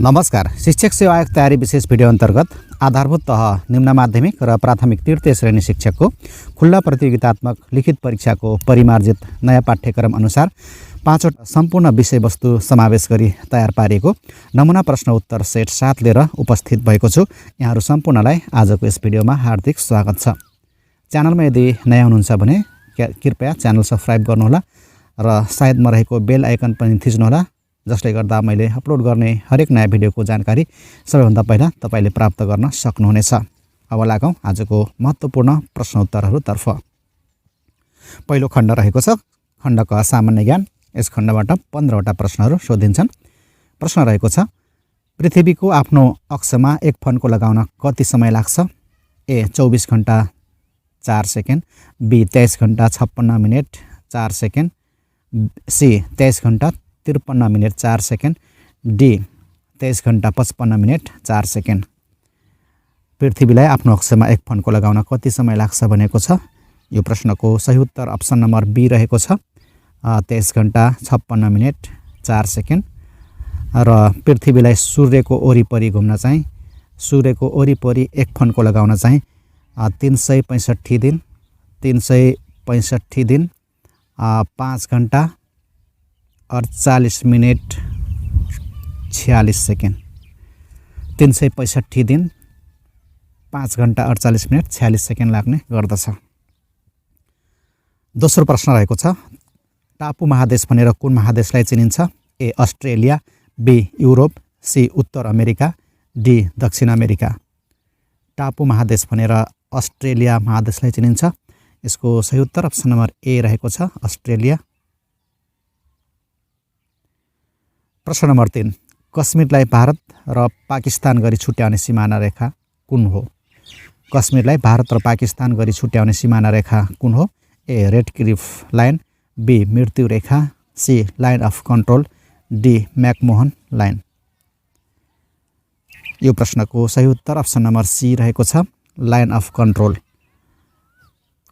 नमस्कार। शिक्षक सेवा आयोग तयारी विशेष भिडियो अन्तर्गत आधारभूत तह निम्न माध्यमिक र प्राथमिक तृतीय श्रेणी शिक्षकको खुल्ला प्रतियोगितात्मक लिखित परीक्षाको परिमार्जित नयाँ पाठ्यक्रम अनुसार 5वटा सम्पूर्ण विषयवस्तु समावेश गरी तयार पारिएको नमुना प्रश्न उत्तर सेट 7 लिएर उपस्थित भएको छु। यहाँहरू सम्पूर्णलाई आजको यस भिडियोमा हार्दिक स्वागत छ। च्यानलमा यदि नयाँ हुनुहुन्छ भने कृपया च्यानल सब्स्क्राइब गर्नुहोला र साइडमा रहेको बेल आइकन पनि थिच्नुहोला, जसले गर्दा मैले अपलोड गर्ने हरेक नयाँ भिडियोको जानकारी सबैभन्दा पहिला तपाईले प्राप्त गर्न सक्नुहुनेछ। अब लागौं आजको महत्त्वपूर्ण प्रश्न उत्तरहरूतर्फ। पहिलो खण्ड रहेको छ खण्ड क सामान्य ज्ञान। यस खण्डबाट 15वटा प्रश्नहरू सोधिन्छन्। प्रश्न रहेको छ, पृथ्वीको आफ्नो अक्षमा एक फन्को लगाउन कति समय लाग्छ? ए 24 घण्टा 4 सेकेन्ड, बी 23 घण्टा 56 मिनेट 4 सेकेन्ड, सी 23 घण्टा 53 मिनेट 4 सेकेन्ड, डी 23 घण्टा 55 मिनेट 4 सेकेन्ड। पृथ्वीलाई आफ्नो अक्षमा एक फन्को लगाउन कति समय लाग्छ भनेको छ। यो प्रश्नको सही उत्तर अप्सन नम्बर बी रहेको छ, 23 घण्टा 56 मिनेट 4 सेकेन्ड। र पृथ्वीलाई सूर्यको वरिपरि घुम्न चाहिँ सूर्यको वरिपरि एक फन्को लगाउन चाहिँ 365 दिन 365 दिन 5 घण्टा 48 मिनेट 46 सेकेन्ड। 365 दिन 5 घण्टा 48 मिनेट 46 सेकेन्ड लाग्ने गर्दछ। दोस्रो प्रश्न रहेको छ, टापु महादेश भनेर कुन महादेशलाई चिनिन्छ? ए अस्ट्रेलिया, बी युरोप, सी उत्तर अमेरिका, डी दक्षिण अमेरिका। टापु महादेश भनेर अस्ट्रेलिया महादेशलाई चिनिन्छ। यसको सही उत्तर अप्सन नम्बर ए रहेको छ, अस्ट्रेलिया। प्रश्न नम्बर 3, कश्मीरलाई भारत र पाकिस्तान गरी छुट्याउने सिमाना रेखा कुन हो? कश्मीरलाई भारत र पाकिस्तान गरी छुट्याउने सिमाना रेखा कुन हो? A Radcliffe line, B मृत्यु रेखा, C line of control, D McMahon line. यो प्रश्नको सही उत्तर अप्सन नम्बर सी रहेको छ, लाइन अफ कन्ट्रोल।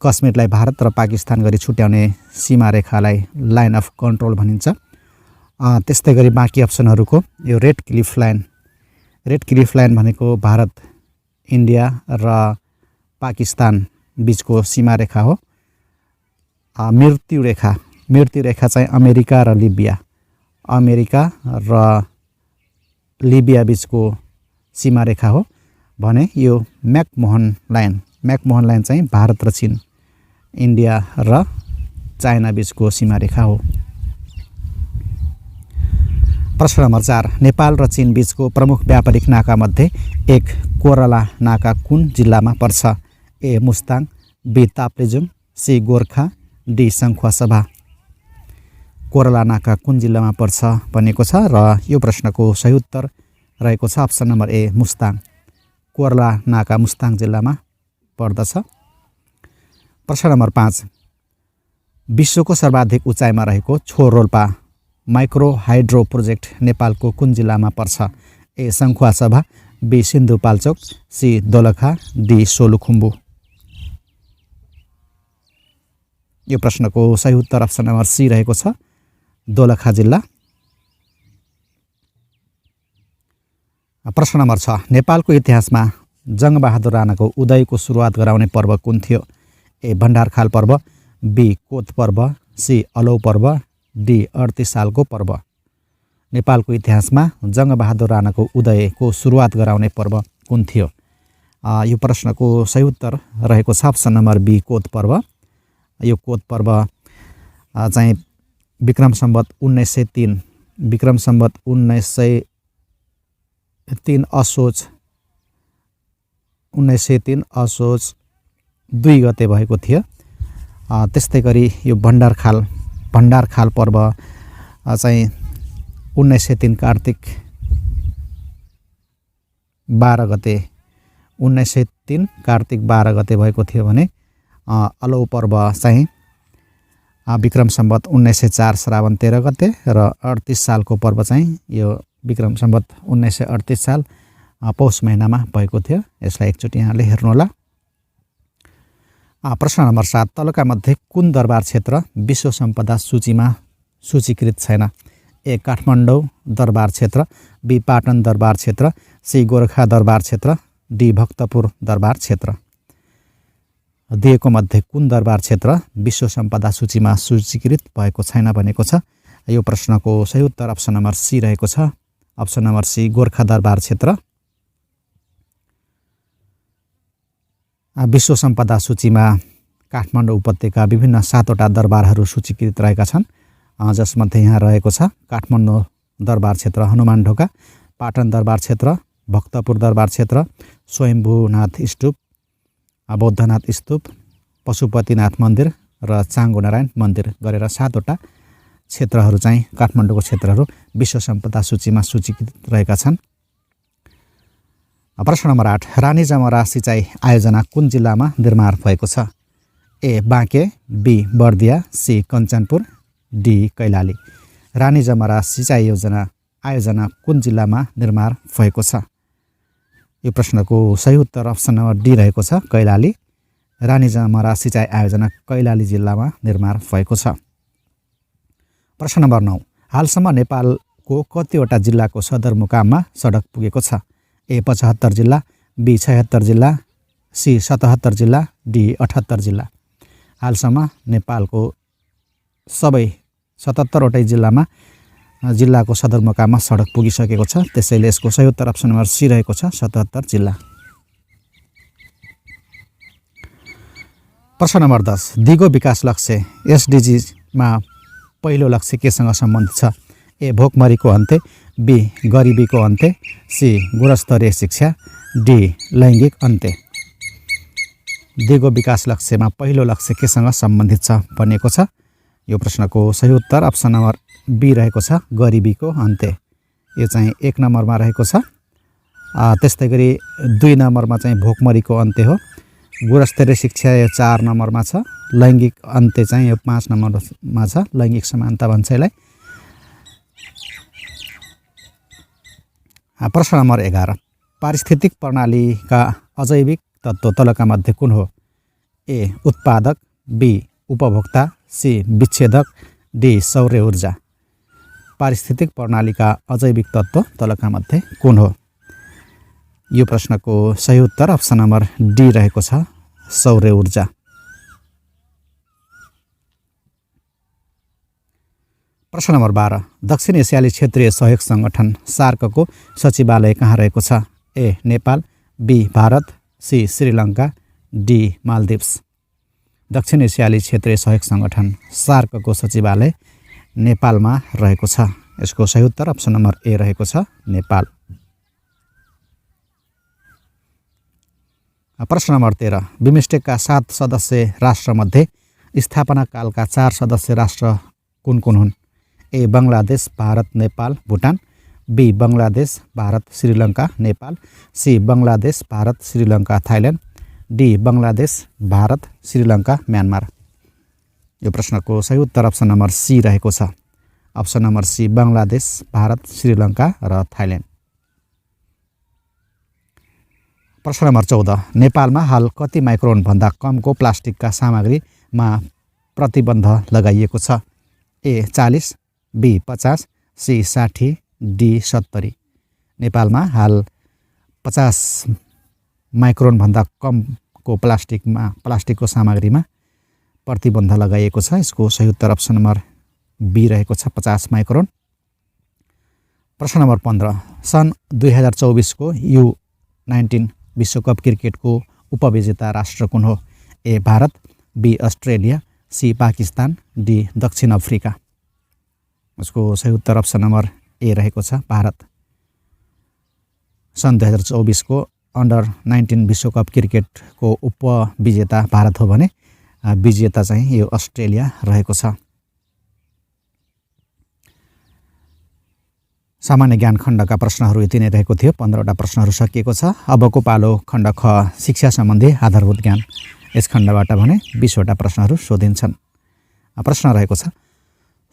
कश्मीरलाई भारत र पाकिस्तान गरी छुट्याउने सीमा रेखालाई लाइन अफ कन्ट्रोल भनिन्छ। त्यस्तै गरी बाँकी अप्सनहरूको यो रेड क्लिफ लाइन भनेको भारत, इन्डिया र पाकिस्तान बीचको सीमा रेखा हो। मृत्यु रेखा चाहिँ अमेरिका र लिबिया बीचको सीमा रेखा हो भने यो मैकमोहन लाइन चाहिँ भारत र चीन, इन्डिया र चाइना बीचको सीमा रेखा हो। प्रश्न नम्बर 4, नेपाल र चीन बीचको प्रमुख व्यापारिक नाका मध्ये एक कोरला नाका कुन जिल्लामा पर्छ? A Mustang, B Taplejung, C Gorkha, D Sankhuwasabha. Korala नाका कुन जिल्लामा पर्छ भनेको छ र यो प्रश्नको सही उत्तर रहेको छ अप्सन नम्बर ए मुस्ताङ। कोरला नाका मुस्ताङ जिल्लामा पर्दछ। प्रश्न नम्बर 5, विश्वको सर्वाधिक उचाइमा रहेको छोर रोल्पा माइक्रो हाइड्रो प्रोजेक्ट नेपालको कुन जिल्लामा पर्छ? A Sankhuwasabha, B Sindhupalchok, C Dolakha, D Solukhumbu. यो प्रश्नको सही उत्तर अप्सन नम्बर सी रहेको छ, दोलखा जिल्ला। प्रश्न नम्बर 6, नेपालको इतिहासमा जङ्गबहादुर राणाको उदयको सुरुवात गराउने पर्व कुन थियो? ए भण्डारखाल पर्व, बी कोत पर्व, सी अलौ पर्व, डी 38 सालको पर्व। नेपालको इतिहासमा जङ्गबहादुर राणाको उदयको सुरुवात गराउने पर्व कुन थियो? यो प्रश्नको सही उत्तर रहेको छ अप्सन नम्बर बी कोत पर्व। यो कोत पर्व चाहिँ विक्रम सम्वत 1903 असोज 2 गते भएको थियो। त्यस्तै गरी यो भण्डारखाल पर्व चाहिँ 1903 कार्तिक 12 गते भएको थियो भने अलौ पर्व चाहिँ विक्रम सम्वत 1904 श्रावण 13 गते र 38 सालको पर्व चाहिँ यो विक्रम सम्वत 1938 साल पौष महिनामा भएको थियो। यसलाई एकचोटि यहाँले हेर्नुहोला। प्रश्न नम्बर 7, तलका मध्ये कुन दरबार क्षेत्र विश्व सम्पदा सूचीमा सूचीकृत छैन? ए काठमाडौँ दरबार क्षेत्र, बी पाटन दरबार क्षेत्र, सी गोरखा दरबार क्षेत्र, डी भक्तपुर दरबार क्षेत्र। दिएको मध्ये कुन दरबार क्षेत्र विश्व सम्पदा सूचीमा सूचीकृत भएको छैन भनेको छ। यो प्रश्नको सही उत्तर अप्सन नम्बर सी रहेको छ। अप्सन नम्बर सी गोरखा दरबार क्षेत्र विश्व सम्पदा सूचीमा काठमाडौँ उपत्यका विभिन्न 7वटा दरबारहरू सूचीकृत रहेका छन्, जसमध्ये यहाँ रहेको छ काठमाडौँ दरबार क्षेत्र हनुमानढोका, पाटन दरबार क्षेत्र, भक्तपुर दरबार क्षेत्र, स्वयम्भूनाथ स्तूप, बौद्धनाथ स्तूप, पशुपतिनाथ मन्दिर र चाङ्गो नारायण मन्दिर गरेर 7वटा क्षेत्रहरू चाहिँ काठमाडौँको क्षेत्रहरू विश्व सम्पदा सूचीमा सूचीकृत रहेका छन्। प्रश्न नम्बर 8 रानी जमरा सिँचाइ आयोजना कुन जिल्लामा निर्माण भएको छ। A Banke, B Bardiya, C Kanchanpur, D Kailali. Rani Jamara सिँचाइ आयोजना कुन जिल्लामा निर्माण भएको छ। यो प्रश्नको सही उत्तर अप्सन नम्बर डी रहेको छ कैलाली। रानी जमरा सिँचाइ आयोजना कैलाली जिल्लामा निर्माण भएको छ। प्रश्न नम्बर 9 हालसम्म नेपालको कतिवटा जिल्लाको सदरमुकाममा सडक पुगेको छ। ए 75 जिल्ला, बी 76 जिल्ला, सी 77 जिल्ला, डी 78 जिल्ला। हालसम्म नेपालको सबै 77वटै जिल्लाको सदरमुकाममा सडक पुगिसकेको छ, त्यसैले यसको सही उत्तर अप्सन नम्बर सी रहेको छ 77 जिल्ला। प्रश्न नम्बर 10 दिगो विकास लक्ष्य एसडिजीमा पहिलो लक्ष्य केसँग सम्बन्धित छ। ए भोकमरीको अन्त्य, बी गरिबीको अन्त्य, सी गुणस्तरीय शिक्षा, डी लैङ्गिक अन्त्य। दिगो विकास लक्ष्यमा पहिलो लक्ष्य केसँग सम्बन्धित छ भनिएको छ। यो प्रश्नको सही उत्तर अप्सन नम्बर बी रहेको छ गरिबीको अन्त्य। यो चाहिँ 1 नम्बरमा रहेको छ। त्यस्तै गरी 2 नम्बरमा चाहिँ भोकमरीको अन्त्य हो। गुणस्तरीय शिक्षा यो 4 नम्बरमा छ। लैङ्गिक अन्त्य चाहिँ यो 5 नम्बरमा छ। लैङ्गिक समानता भन्छ यसलाई। प्रश्न नम्बर 11 पारिस्थितिक प्रणालीका अजैविक तत्त्व तलका मध्ये कुन हो। ए उत्पादक, बी उपभोक्ता, सी विच्छेदक, डी सौर्य ऊर्जा। पारिस्थितिक प्रणालीका अजैविक तत्त्व तलका मध्ये कुन हो। यो प्रश्नको सही उत्तर अप्सन नम्बर डी रहेको छ सौर्य ऊर्जा। प्रश्न नम्बर 12 दक्षिण एसियाली क्षेत्रीय सहयोग सङ्गठन सार्कको सचिवालय कहाँ रहेको छ। A Nepal, B Bharat, C Sri Lanka, D Maldives. दक्षिण एसियाली क्षेत्रीय सहयोग सङ्गठन सार्कको सचिवालय नेपालमा रहेको छ। यसको सही उत्तर अप्सन नम्बर ए रहेको छ नेपाल। प्रश्न नम्बर 13 बिमस्टेकका 7 सदस्य राष्ट्रमध्ये स्थापना कालका 4 सदस्य राष्ट्र कुन कुन हुन्। A Bangladesh, Bharat, Nepal, Bhutan, B Bangladesh, Bharat, Sri Lanka, Nepal, C Bangladesh, Bharat, Sri Lanka, Thailand, D Bangladesh, Bharat, Sri Lanka, Myanmar. यो प्रश्नको सही उत्तर अप्सन नम्बर सी रहेको छ। Option number C Bangladesh, Bharat, Sri Lanka र थाइल्यान्ड। प्रश्न नम्बर 14 नेपालमा हाल कति माइक्रोनभन्दा कमको प्लास्टिकका सामग्रीमा प्रतिबन्ध लगाइएको छ। ए 40, बी 50, सी 60, डी 70। नेपालमा हाल 50 माइक्रोनभन्दा कमको प्लास्टिकको सामग्रीमा प्रतिबन्ध लगाइएको छ। यसको सही उत्तर अप्सन नम्बर बी रहेको छ 50 माइक्रोन। प्रश्न नम्बर 15 सन् 2024 को U19 विश्वकप क्रिकेटको उपविजेता राष्ट्र कुन हो। A Bharat, B Australia, C Pakistan, D दक्षिण अफ्रिका। उसको सही उत्तर अप्सन नम्बर ए रहेको छ भारत। सन् 2024 को अन्डर-19 विश्वकप क्रिकेटको उपविजेता भारत हो भने विजेता चाहिँ यो अस्ट्रेलिया रहेको छ। सामान्य ज्ञान खण्डका प्रश्नहरू यति नै रहेको थियो। 15वटा प्रश्नहरू सकिएको छ। अबको पालो खण्ड ख शिक्षा सम्बन्धी आधारभूत ज्ञान। यस खण्डबाट भने 20वटा प्रश्नहरू सोधिन्छन्। प्रश्न रहेको छ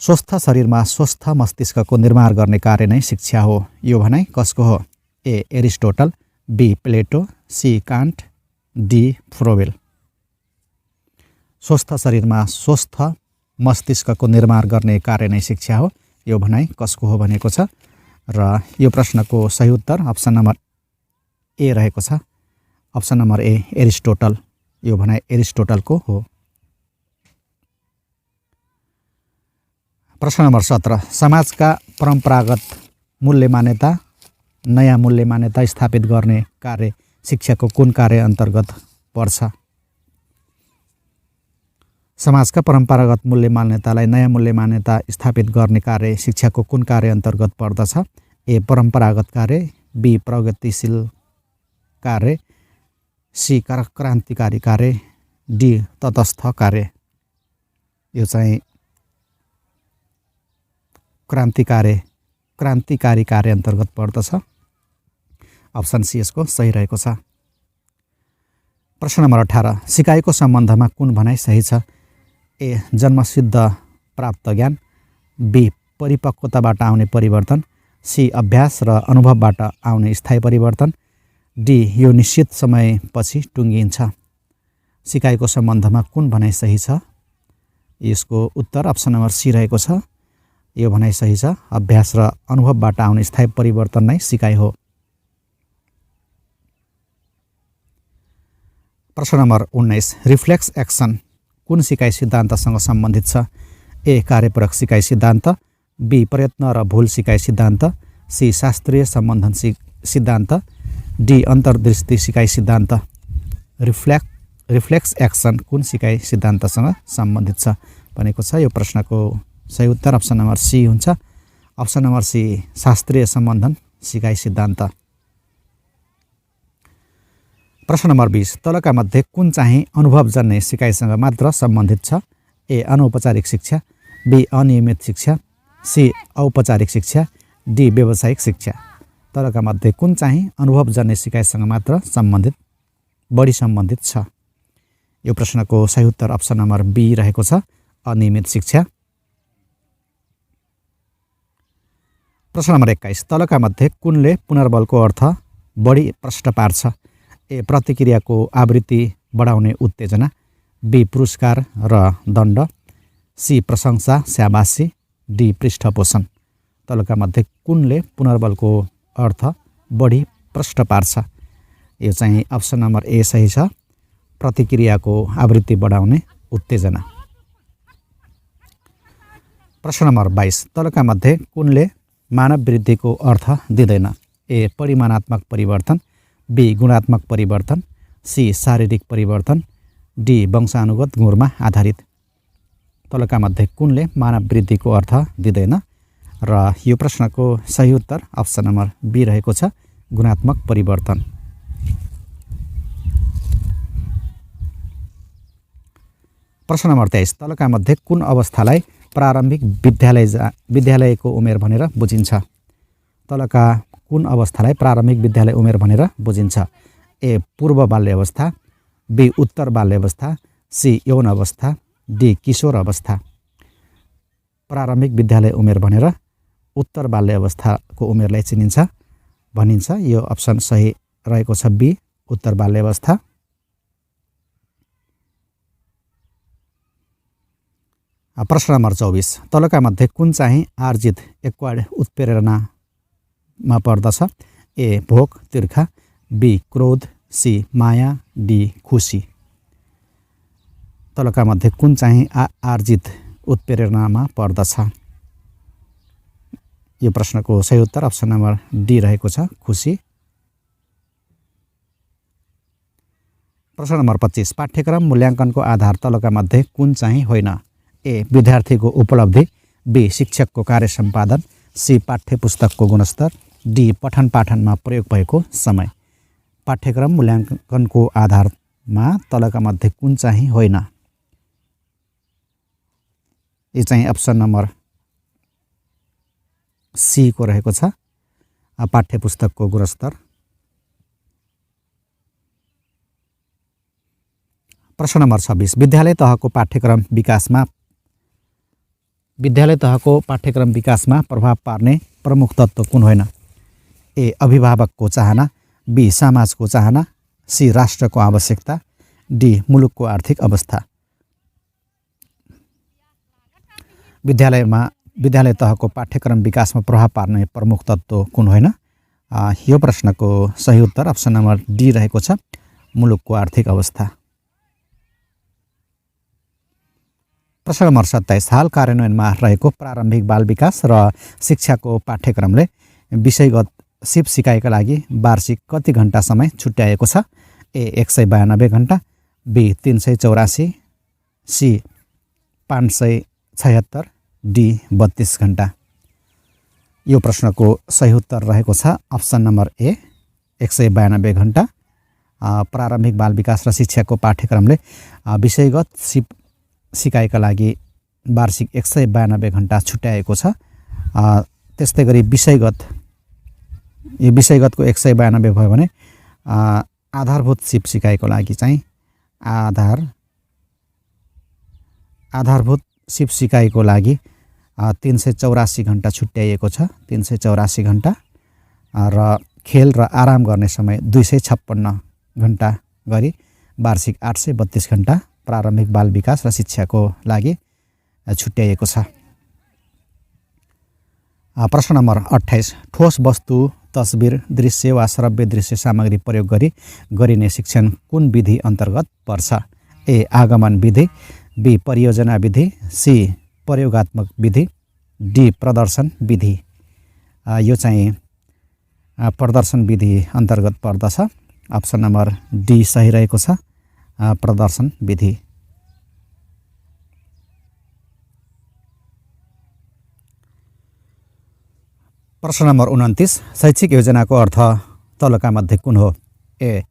स्वस्थ शरीरमा स्वस्थ मस्तिष्कको निर्माण गर्ने कार्य नै शिक्षा हो। यो भनाइ कसको हो। A Aristotle, B Plato, C Kant, D Froebel. स्वस्थ शरीरमा स्वस्थ मस्तिष्कको निर्माण गर्ने कार्य नै शिक्षा हो। यो भनाइ कसको हो भनेको छ र यो प्रश्नको सही उत्तर अप्सन नम्बर ए रहेको छ। अप्सन नम्बर ए एरिस्टोटल, यो भनाइ एरिस्टोटलको हो। प्रश्न नम्बर 17 समाजका परम्परागत मूल्य मान्यता नयाँ मूल्य मान्यता स्थापित गर्ने कार्य शिक्षाको कुन कार्य अन्तर्गत पर्छ? समाजका परम्परागत मूल्य मान्यतालाई नयाँ मूल्य मान्यता स्थापित गर्ने कार्य शिक्षाको कुन कार्य अन्तर्गत पर्दछ? ए परम्परागत कार्य, बी प्रगतिशील कार्य, सी क्रान्तिकारी कार्य, डी तटस्थ कार्य। यो चाहिँ क्रान्तिकारी कार्य अन्तर्गत पर्दछ। अप्सन सी यसको सही रहेको छ। प्रश्न नम्बर 18 सिकाइको सम्बन्धमा कुन भनाइ सही छ? ए जन्मसिद्ध प्राप्त ज्ञान, बी परिपक्वताबाट आउने परिवर्तन, सी अभ्यास र अनुभवबाट आउने स्थायी परिवर्तन, डी यो निश्चित समयपछि टुङ्गिन्छ। सिकाइको सम्बन्धमा कुन भनाइ सही छ? यसको उत्तर अप्सन नम्बर सी रहेको छ। यो भनाइ सही छ। अभ्यास र अनुभवबाट आउने स्थायी परिवर्तन नै सिकाइ हो। प्रश्न नम्बर 19 रिफ्लेक्स एक्सन कुन सिकाइ सिद्धान्तसँग सम्बन्धित छ? ए कार्यपूरक सिकाइ सिद्धान्त, बी प्रयत्न र भुल सिकाइ सिद्धान्त, सी शास्त्रीय सम्बन्धन सिद्धान्त, डी अन्तर्दृष्टि सिकाइ सिद्धान्त। रिफ्लेक्स एक्सन कुन सिकाइ सिद्धान्तसँग सम्बन्धित छ भनेको छ। यो प्रश्नको सही उत्तर अप्सन नम्बर सी हुन्छ। अप्सन नम्बर सी शास्त्रीय सम्बन्धन सिकाइ सिद्धान्त। प्रश्न नम्बर 20 तलका मध्ये कुन चाहिँ अनुभवजन्य सिकाइसँग मात्र सम्बन्धित छ? ए अनौपचारिक शिक्षा, बी अनियमित शिक्षा, सी औपचारिक शिक्षा, डी व्यावसायिक शिक्षा। तलका मध्ये कुन चाहिँ अनुभवजन्य सिकाइसँग मात्र बढी सम्बन्धित छ? यो प्रश्नको सही उत्तर अप्सन नम्बर बी रहेको छ, अनियमित शिक्षा। प्रश्न नम्बर 21 तलका मध्ये कुनले पुनर्बलको अर्थ बढी प्रष्ट पार्छ? ए प्रतिक्रियाको आवृत्ति बढाउने उत्तेजना, बी पुरस्कार र दण्ड, सी प्रशंसा स्याबासी, डी पृष्ठपोषण। तलका मध्ये कुनले पुनर्बलको अर्थ बढी प्रष्ट पार्छ? यो चाहिँ अप्सन नम्बर ए सही छ, प्रतिक्रियाको आवृत्ति बढाउने उत्तेजना। प्रश्न नम्बर 22 तलका मध्ये कुनले मानव वृद्धिको अर्थ दिँदैन? ए परिमाणात्मक परिवर्तन, बी गुणात्मक परिवर्तन, सी शारीरिक परिवर्तन, डी वंशानुगत गुणमा आधारित। तलका मध्ये कुनले मानव वृद्धिको अर्थ दिँदैन? र यो प्रश्नको सही उत्तर अप्सन नम्बर बी रहेको छ, गुणात्मक परिवर्तन। प्रश्न नम्बर 23 तलका मध्ये कुन अवस्थालाई प्रारम्भिक विद्यालयको उमेर भनेर बुझिन्छ? तलका कुन अवस्थालाई प्रारम्भिक विद्यालय उमेर भनेर बुझिन्छ? ए पूर्व बाल्य अवस्था, बी उत्तर बाल्य अवस्था, सी यौन अवस्था, डी किशोर अवस्था। प्रारम्भिक विद्यालय उमेर भनेर उत्तर बाल्य अवस्थाको उमेरलाई भनिन्छ। यो अप्सन सही रहेको छ, बी उत्तर बाल्य अवस्था। प्रश्न नम्बर 24 तलका मध्ये कुन चाहिँ आर्जित एक्वायर्ड उत्प्रेरणामा पर्दछ? ए भोक तिर्खा, बी क्रोध, सी माया, डी खुसी। तलका मध्ये कुन चाहिँ आर्जित उत्प्रेरणामा पर्दछ? यो प्रश्नको सही उत्तर अप्सन नम्बर डी रहेको छ, खुसी। प्रश्न नम्बर 25 पाठ्यक्रम मूल्याङ्कनको आधार तलका मध्ये कुन चाहिँ होइन? ए विद्यार्थीको उपलब्धि, बी शिक्षकको कार्य सम्पादन, सी पाठ्य पुस्तकको गुणस्तर, डी पठन पाठनमा प्रयोग भएको समय। पाठ्यक्रम मूल्याङ्कनको आधारमा तलका मध्ये कुन चाहिँ होइन? यो चाहिँ अप्सन नम्बर सी को रहेको छ, पाठ्य पुस्तकको गुणस्तर। प्रश्न नम्बर 26 विद्यालय तहको पाठ्यक्रम विकासमा प्रभाव पार्ने प्रमुख तत्त्व कुन होइन? ए अभिभावकको चाहना, बी समाजको चाहना, सी राष्ट्रको आवश्यकता, डी मुलुकको आर्थिक अवस्था। विद्यालयमा विद्यालय तहको पाठ्यक्रम विकासमा प्रभाव पार्ने प्रमुख तत्त्व कुन होइन? यो प्रश्नको सही उत्तर अप्सन नम्बर डी रहेको छ, मुलुकको आर्थिक अवस्था। प्रश्न नम्बर 27, हाल कार्यान्वयनमा रहेको प्रारम्भिक बाल विकास र शिक्षाको पाठ्यक्रमले विषयगत सिप सिकाइका लागि वार्षिक कति घण्टा समय छुट्याएको छ? ए 192 घण्टा, बी 384, सी 576, डी 32 घण्टा। यो प्रश्नको सही उत्तर रहेको छ अप्सन नम्बर ए 192 घण्टा। प्रारम्भिक बाल विकास र शिक्षाको पाठ्यक्रमले विषयगत सिप सिकाइका लागि वार्षिक 192 घण्टा छुट्याएको छ। त्यस्तै गरी विषयगतको 192 भयो भने आधारभूत सिप सिकाइको लागि चाहिँ आधारभूत सिप सिकाइको लागि 384 घण्टा छुट्याइएको छ, 384 घण्टा, र खेल र आराम गर्ने समय 256 घण्टा गरी वार्षिक 832 घण्टा प्रारम्भिक बाल विकास र शिक्षाको लागि छुट्याइएको छ। प्रश्न नम्बर 28, ठोस वस्तु, तस्बिर, दृश्य वा श्रव्य दृश्य सामग्री प्रयोग गरी गरिने शिक्षण कुन विधि अन्तर्गत पर्छ? ए आगमन विधि, बी परियोजना विधि, सी प्रयोगात्मक विधि, डी प्रदर्शन विधि। यो चाहिँ प्रदर्शन विधि अन्तर्गत पर्दछ। अप्सन नम्बर डी सही रहेको छ, प्रदर्शन विधि। प्रश्न नम्बर 29, शैक्षिक योजनाको अर्थ तलका मध्ये कुन हो? ए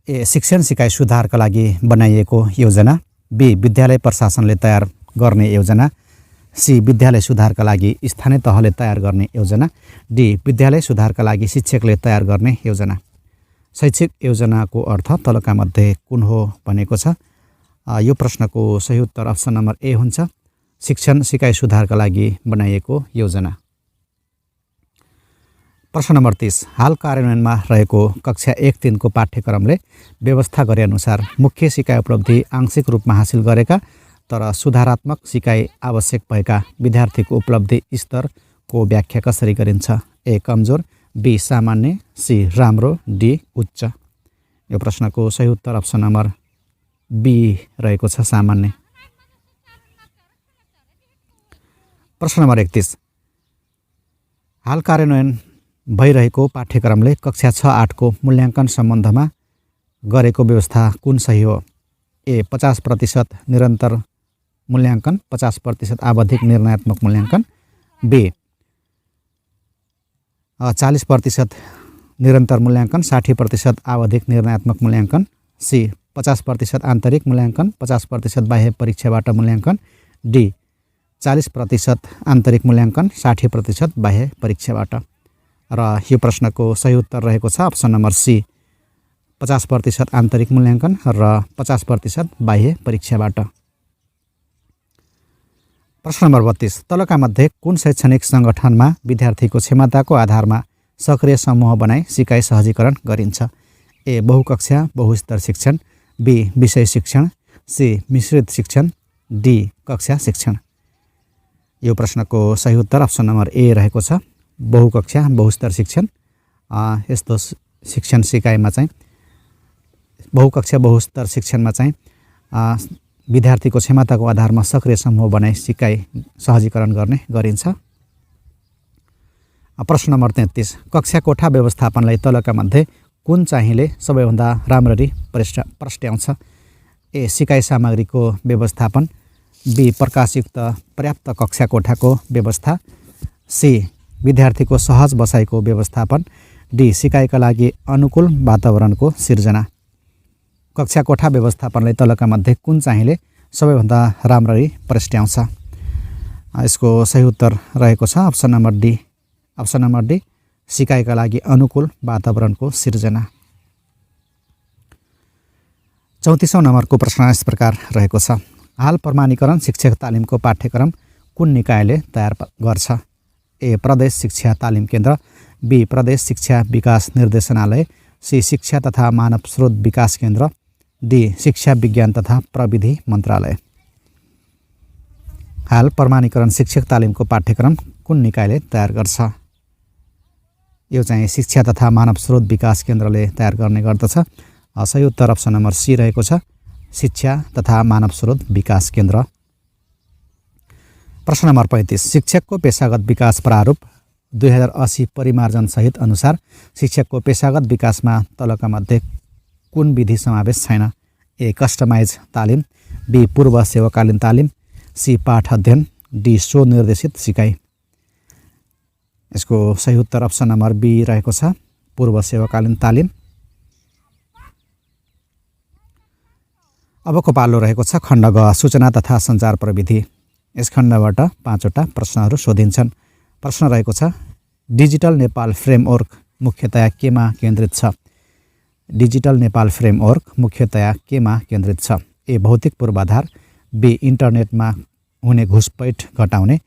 शिक्षण सिकाइ सुधारका लागि बनाइएको योजना, बी विद्यालय प्रशासनले तयार गर्ने योजना, सी विद्यालय सुधारका लागि स्थानीय तहले तयार गर्ने योजना, डी विद्यालय सुधारका लागि शिक्षकले तयार गर्ने योजना। शैक्षिक योजनाको अर्थ तलका मध्ये कुन हो भनेको छ। यो प्रश्नको सही उत्तर अप्सन नम्बर ए हुन्छ, शिक्षण सिकाइ सुधारका लागि बनाइएको योजना। प्रश्न नम्बर 30, हाल कार्यान्वयनमा रहेको कक्षा 1-3 को पाठ्यक्रमले व्यवस्था गरे अनुसार मुख्य सिकाइ उपलब्धि आंशिक रूपमा हासिल गरेका तर सुधारात्मक सिकाइ आवश्यक भएका विद्यार्थीको उपलब्धि स्तरको व्याख्या कसरी गरिन्छ? ए कमजोर, बी सामान्य, सी राम्रो, डी उच्च। यो प्रश्नको सही उत्तर अप्सन नम्बर बी रहेको छ, सामान्य। प्रश्न नम्बर 31, हाल कार्यान्वयन भइरहेको पाठ्यक्रमले कक्षा 6-8 को मूल्याङ्कन सम्बन्धमा गरेको व्यवस्था कुन सही हो? ए 50% निरन्तर मूल्याङ्कन, 50% आवधिक निर्णयात्मक मूल्याङ्कन, बी 40% निरन्तर मूल्याङ्कन, 60% आवधिक निर्णयात्मक मूल्याङ्कन, सी 50% आन्तरिक मूल्याङ्कन, 50% बाह्य परीक्षाबाट मूल्याङ्कन, डी 40% आन्तरिक मूल्याङ्कन, 60% बाह्य परीक्षाबाट। र यो प्रश्नको सही उत्तर रहेको छ अप्सन नम्बर सी 50% आन्तरिक मूल्याङ्कन र 50% बाह्य परीक्षाबाट। प्रश्न नम्बर 32, तलका मध्ये कुन शैक्षणिक सङ्गठनमा विद्यार्थीको क्षमताको आधारमा सक्रिय समूह बनाई सिकाइ सहजीकरण गरिन्छ? ए बहुकक्षा बहुस्तर शिक्षण, बी विषय शिक्षण, सी मिश्रित शिक्षण, डी कक्षा शिक्षण। यो प्रश्नको सही उत्तर अप्सन नम्बर ए रहेको छ, बहुकक्षा बहुस्तर शिक्षण। यस्तो शिक्षण सिकाइमा चाहिँ बहुकक्षा बहुस्तर शिक्षणमा चाहिँ विद्यार्थीको क्षमताको आधारमा सक्रिय समूह बनाई सिकाइ सहजीकरण गर्ने गरिन्छ। प्रश्न नम्बर 33, कक्षा कोठा व्यवस्थापनलाई तलका मध्ये कुन चाहिँले सबैभन्दा राम्ररी प्रस्ट्याउँछ? ए सिकाइ सामग्रीको व्यवस्थापन, बी प्रकाशयुक्त पर्याप्त कक्षा कोठाको व्यवस्था, सी विद्यार्थीको सहज बसाइको व्यवस्थापन, डी सिकाइका लागि अनुकूल वातावरणको सिर्जना। कक्षा कोठा व्यवस्थापनलाई तलका मध्ये कुन चाहिँले सबैभन्दा राम्ररी प्रस्ट्याउँछ? यसको सही उत्तर रहेको छ option number D, option number D सिकाइका लागि अनुकूल वातावरणको सिर्जना। 34औं नम्बरको प्रश्न यस प्रकार रहेको छ, हाल प्रमाणीकरण शिक्षक तालिमको पाठ्यक्रम कुन निकायले तयार गर्छ? ए प्रदेश शिक्षा तालिम केन्द्र, बी प्रदेश शिक्षा विकास निर्देशनालय, सी शिक्षा तथा मानव स्रोत विकास केन्द्र, डी शिक्षा विज्ञान तथा प्रविधि मन्त्रालय। हाल प्रमाणीकरण शिक्षक तालिमको पाठ्यक्रम कुन निकायले तयार गर्छ? यो चाहिँ शिक्षा तथा मानव स्रोत विकास केन्द्रले तयार गर्ने गर्दछ। सही उत्तर अप्सन नम्बर सी रहेको छ, शिक्षा तथा मानव स्रोत विकास केन्द्र। प्रश्न नम्बर 35 शिक्षकको पेशागत विकास प्रारूप 2080 परिमार्जन सहित अनुसार शिक्षकको पेशागत विकासमा तलका मध्ये कुन विधि समावेश छैन? ए कस्टमाइज तालिम, बी पूर्व सेवाकालीन तालिम, सी पाठ अध्ययन, डी स्वनिर्देशित सिकाइ। यसको सही उत्तर अप्सन नम्बर बी रहेको छ, पूर्व सेवाकालीन तालिम। अबको पालो रहेको छ खण्ड ग सूचना तथा सञ्चार प्रविधि। यस खण्डबाट 5वटा प्रश्नहरू सोधिन्छन्। प्रश्न रहेको छ डिजिटल नेपाल फ्रेमवर्क मुख्यतया केमा केन्द्रित छ? डिजिटल नेपाल फ्रेमवर्क मुख्यतया केमा केन्द्रित छ? ए भौतिक पूर्वाधार, बी इन्टरनेटमा हुने घुसपैठ घटाउने,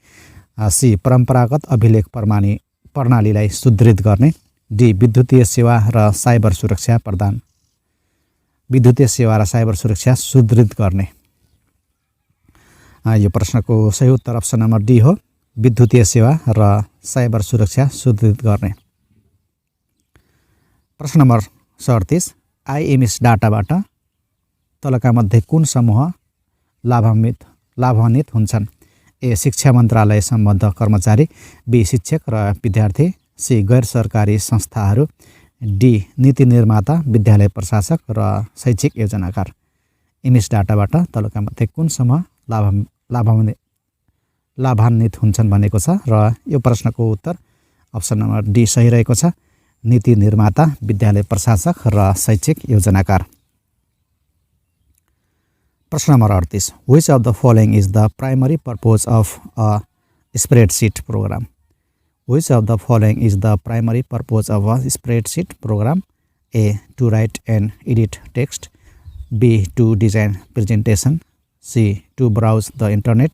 सी परम्परागत अभिलेख प्रणालीलाई सुदृढ गर्ने, डी विद्युतीय सेवा र साइबर सुरक्षा प्रदान विद्युतीय सेवा र साइबर सुरक्षा सुदृढ गर्ने। यो प्रश्नको सही उत्तर अप्सन नम्बर डी हो, विद्युतीय सेवा र साइबर सुरक्षा सुदृढ गर्ने। प्रश्न नम्बर 37 आइएमएस डाटाबाट तलका मध्ये कुन समूह लाभान्वित हुन्छन्? ए शिक्षा मन्त्रालय सम्बद्ध कर्मचारी, बी शिक्षक र विद्यार्थी, सी गैर सरकारी संस्थाहरू, डी नीति निर्माता, विद्यालय प्रशासक र शैक्षिक योजनाकार। इमेज डाटाबाट तलका मध्ये कुन समूह लाभान्वित हुन्छन् भनेको छ र यो प्रश्नको उत्तर अप्सन नम्बर डी सही रहेको छ, नीति निर्माता, विद्यालय प्रशासक र शैक्षिक योजनाकार। प्रश्न number 38 which of the following is the primary purpose of a spreadsheet program? Which of the following is the primary purpose of a spreadsheet program? A to write and edit text, B to design presentation, C to browse the internet,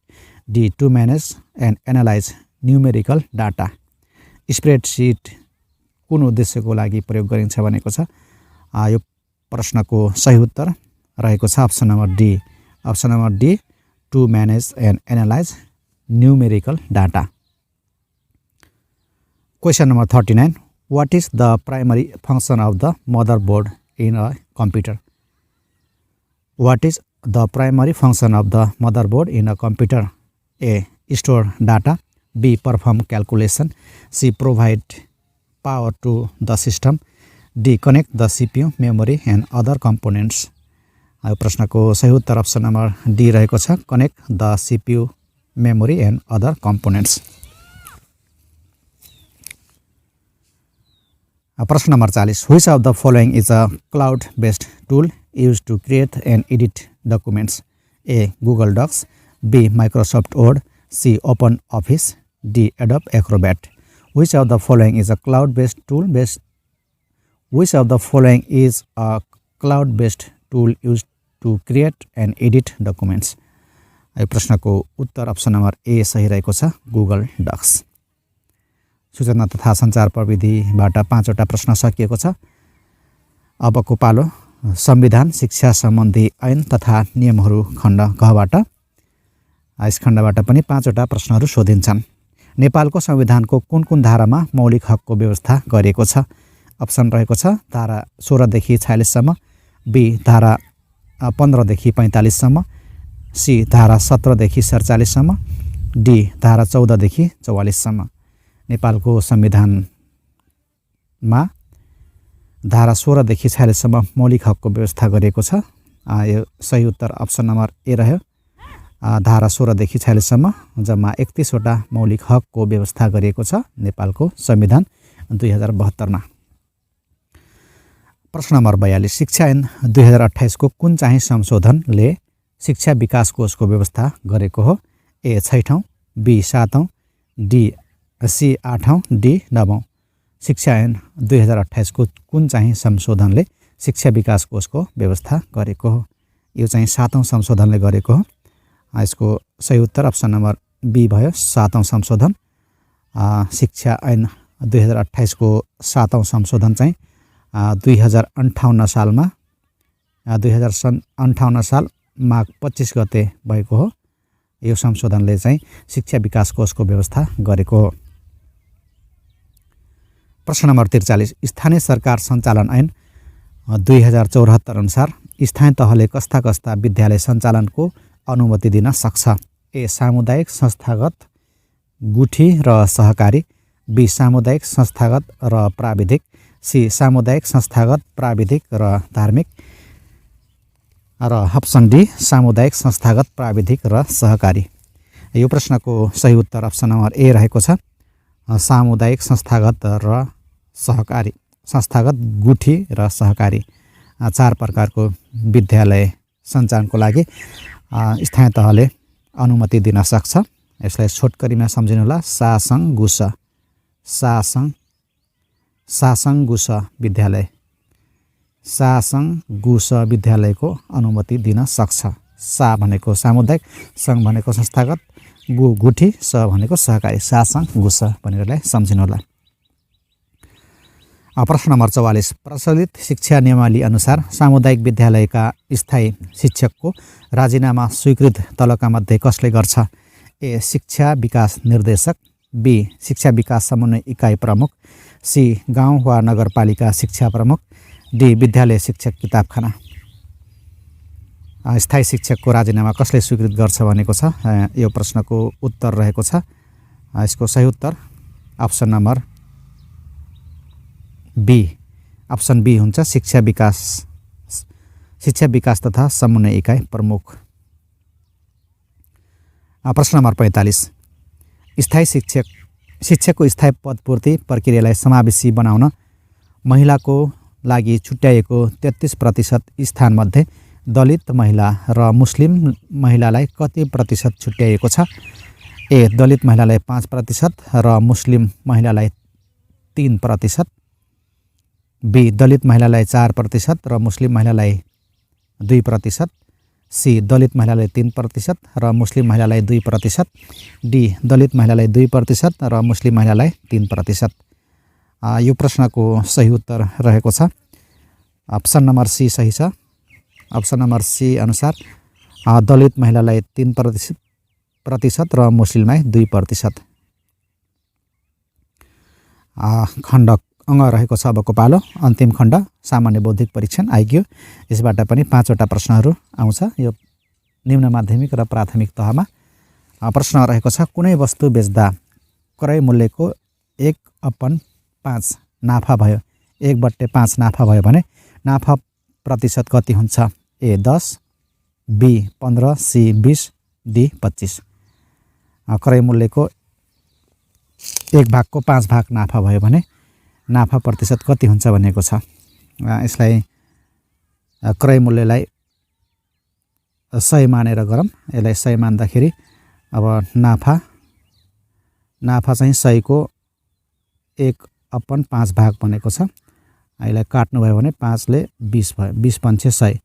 D to manage and analyze numerical data. Spreadsheet कुन उद्देश्यको लागि प्रयोग गरिन्छ भनेको छ। यो प्रश्नको सही उत्तर रहेको छ option number D. Option number D to manage and analyze numerical data. Question number 39 what is the primary function of the motherboard in a computer? What is the primary function of the motherboard in a computer? A store data, B perform calculation, C provide power to the system, D connect the CPU, memory and other components। यो प्रश्नको सही उत्तर option number D रहेको छ, connect the CPU, memory and other components। प्रश्न number 40 which of the following is a cloud based tool used to create and edit documents? A Google Docs, B Microsoft Word, C Open Office, D Adobe Acrobat। Which of the following is a cloud-based tool Which of the following is a cloud-based tool used to create and edit documents? यो प्रश्नको उत्तर option number ए सही रहेको छ, Google ducks. सूचना तथा सञ्चार प्रविधिबाट 5वटा प्रश्न सकिएको छ। अबको पालो संविधान शिक्षा सम्बन्धी ऐन तथा नियमहरू खण्ड घबाट। यस खण्डबाट पनि 5वटा प्रश्नहरू सोधिन्छन्। नेपालको संविधानको कुन कुन धारामा मौलिक हकको व्यवस्था गरिएको छ? अप्सन रहेको छ धारा 16 देखि 46 सम्म, बी धारा 15 देखि 45 सम्म, सी धारा 17 देखि 47 सम्म, डी धारा 14 देखि 44 सम्म। नेपालको संविधानमा धारा 16 देखि 46 सम्म मौलिक हकको व्यवस्था गरिएको छ। यो सही उत्तर अप्सन नम्बर ए रह्यो, धारा 16 देखि 46 सम्म जम्मा 31 वटा मौलिक हकको व्यवस्था गरिएको छ नेपालको संविधान 2072 मा। प्रश्न नम्बर 42 शिक्षा ऐन 2028 को कुन चाहिँ संशोधनले शिक्षा विकास कोषको व्यवस्था गरेको हो? ए 6औं, बी 7औं, डी सी 8औं, डी 9औं। शिक्षा ऐन 2028 को कुन चाहिँ संशोधनले शिक्षा विकास कोषको व्यवस्था गरेको हो? यो चाहिँ 7औं संशोधनले गरेको हो। यसको सही उत्तर अप्सन नम्बर बी भयो, 7औं संशोधन। शिक्षा ऐन 2028 को 7औं संशोधन चाहिँ 2058 सालमा 2058 साल माघ 25 गते भएको हो। यो संशोधनले चाहिँ शिक्षा विकास कोषको व्यवस्था गरेको हो। प्रश्न नम्बर 43 स्थानीय सरकार सञ्चालन ऐन 2074 अनुसार स्थानीय तहले कस्ता कस्ता विद्यालय सञ्चालनको अनुमति दिन सक्छ? ए सामुदायिक संस्थागत गुठी र सहकारी, बी सामुदायिक संस्थागत र प्राविधिक, सी सामुदायिक संस्थागत प्राविधिक र धार्मिक र अप्सन डी सामुदायिक संस्थागत प्राविधिक र सहकारी। यो प्रश्नको सही उत्तर अप्सन नम्बर ए रहेको छ, सामुदायिक संस्थागत र सहकारी, संस्थागत गुठी र सहकारी। 4 प्रकारको विद्यालय सञ्चालनको लागि स्थानीय तहले अनुमति दिन सक्छ। यसलाई छोटकरीमा सम्झिनुहोला, सासङ गुस, सासङ गुस विद्यालय, सासङ गुस विद्यालयको अनुमति दिन सक्छ। सा भनेको सामुदायिक, सङ भनेको संस्थागत, गुठी, स भनेको सहकारी, सासङ गुस भनेरलाई सम्झिनुहोला। प्रश्न नम्बर 44 प्रचलित शिक्षा नियमावली अनुसार सामुदायिक विद्यालयका स्थायी शिक्षकको राजीनामा स्वीकृत तलका मध्ये कसले गर्छ? ए शिक्षा विकास निर्देशक, बी शिक्षा विकास समन्वय इकाइ प्रमुख, सी गाउँ वा नगरपालिका शिक्षा प्रमुख, डी विद्यालय शिक्षक किताबखाना। स्थायी शिक्षकको राजीनामा कसले स्वीकृत गर्छ भनेको छ। यो प्रश्नको उत्तर रहेको छ, यसको सही उत्तर option number B, option B हुन्छ, शिक्षा विकास तथा समन्वय इकाइ प्रमुख। प्रश्न नम्बर 45 स्थायी शिक्षकको स्थायी पदपूर्ति प्रक्रियालाई समावेशी बनाउन महिलाको लागि छुट्याइएको 33% स्थानमध्ये दलित महिला र मुस्लिम महिलालाई कति प्रतिशत छुट्याइएको छ? ए दलित महिलालाई 5% र मुस्लिम महिलालाई 3%, बी दलित महिलालाई 4% र मुस्लिम महिलालाई 2%, सी दलित महिलालाई 3% र मुस्लिम महिलालाई 2%, डी दलित महिलालाई 2% र मुस्लिम महिलालाई 3%। यो प्रश्नको सही उत्तर रहेको छ, अप्सन नम्बर सी सही छ। अप्सन नम्बर सी अनुसार दलित महिलालाई 3% र मुस्लिमलाई 2%। खण्ड अङ्ग रहेको छ अबको पालो, अन्तिम खण्ड सामान्य बौद्धिक परीक्षण आइक्यू। यसबाट पनि 5वटा प्रश्नहरू आउँछ यो निम्न माध्यमिक र प्राथमिक तहमा। प्रश्न रहेको छ कुनै वस्तु बेच्दा क्रय मूल्यको 1/5 नाफा भयो, 1/5 नाफा भयो भने नाफा प्रतिशत कति हुन्छ? ए 10, बी 15, सी 20, डी 25। क्रय मूल्यको 1/5 भाग नाफा भयो भने नाफा प्रतिशत कति हुन्छ भनेको छ। यसलाई क्रय मूल्यलाई 100 मानेर गरौँ। यसलाई 100 मान्दाखेरि अब नाफा चाहिँ 100 को 1/5 भाग बनेको छ। यसलाई काट्नुभयो भने 5 ले 20 भयो, 20 पंचे 100।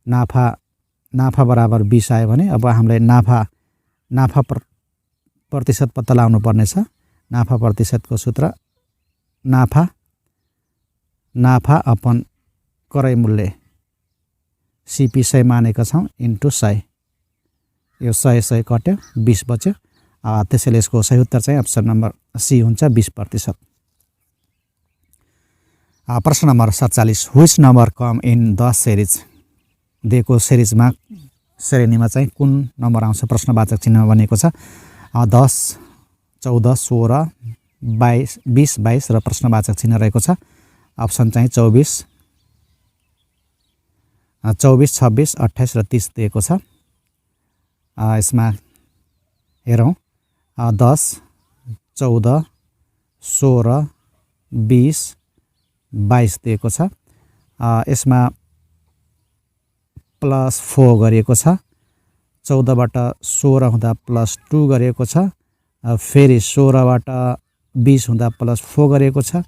नाफा बराबर 20 आयो भने अब हामीले नाफा प्रतिशत पत्ता लगाउनु पर्ने छ। नाफा प्रतिशतको सूत्र नाफा अपन क्रय मूल्य सीपी 100 मानेका छौँ इन्टु 100। यो 100 कट्यो, 20 बच्यो। त्यसैले यसको सही उत्तर चाहिँ अप्सन नम्बर सी हुन्छ, 20%। प्रश्न number 47 which number com in the series? दिएको श्रेणीमा चाहिँ कुन नम्बर आउँछ? प्रश्नवाचक चिन्ह बनेको छ 10, 14, 16, 22, 22 र प्रश्नवाचक चिन्ह रहेको छ। अप्सन चाहिँ 24, 26, 28 र 30 दिएको छ। यसमा हेरौँ 10, 14, 16, 20, 22 दिएको छ। यसमा +4 गरिएको छ। 14 बाट 16 हुँदा +2 गरिएको छ। फेरि 16 बाट 20 हुँदा +4 गरिएको छ।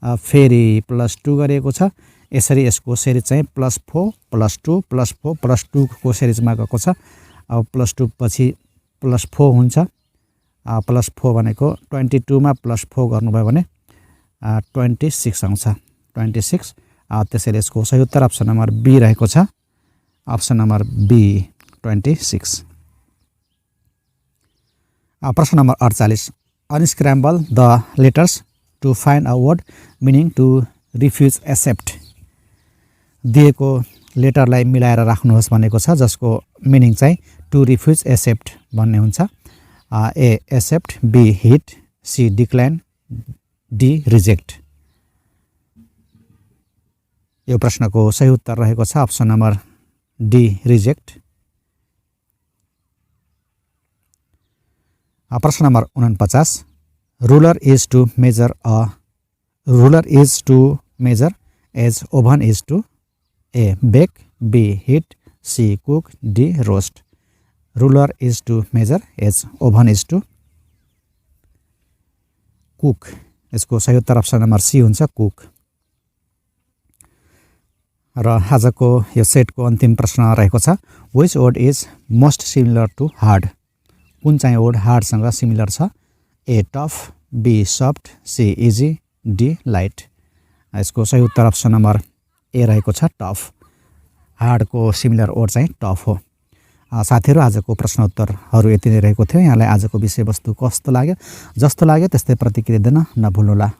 फेरि +2 गरिएको छ। यसरी यसको सिरिज चाहिँ +4 +2 +4 +2 को सिरिजमा गएको छ। अब +2 पछि +4 हुन्छ। +4 भनेको 22 मा +4 गर्नुभयो भने 26 आउँछ, 26। त्यसैले यसको सही उत्तर अप्सन नम्बर बी रहेको छ, अप्सन नम्बर बी 26। प्रश्न number 48 unscramble the letters to find a word meaning to refuse accept दिएको लेटरलाई मिलाएर राख्नुहोस् भनेको छ जसको मिनिङ चाहिँ टु रिफ्युज एक्सेप्ट भन्ने हुन्छ A accept B hit C decline D reject यो प्रश्नको सही उत्तर रहेको छ अप्सन नम्बर डी रिजेक्ट प्रश्न number 49 ruler is to measure as oven is to A bake B hit C cook D roast ruler is to measure as oven is to cook यसको सही उत्तर अप्सन नम्बर सी हुन्छ cook र आजको यो सेटको अन्तिम प्रश्न रहेको छ which word is most similar to hard कुन चाहिँ वर्ड हार्डसँग सिमिलर छ A tough B soft C easy D light यसको सही उत्तर अप्सन नम्बर ए रहेको छ टफ हार्डको सिमिलर वर्ड चाहिँ टफ हो साथीहरू आजको प्रश्न उत्तरहरू यति नै रहेको थियो यहाँलाई आजको विषयवस्तु कस्तो लाग्यो जस्तो लाग्यो त्यस्तै प्रतिक्रिया दिन नभुल्नुहोला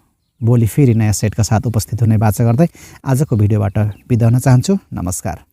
भोलि फेरि नयाँ सेटका साथ उपस्थित हुने बाचा गर्दै आजको भिडियोबाट बिदा हुन चाहन्छु नमस्कार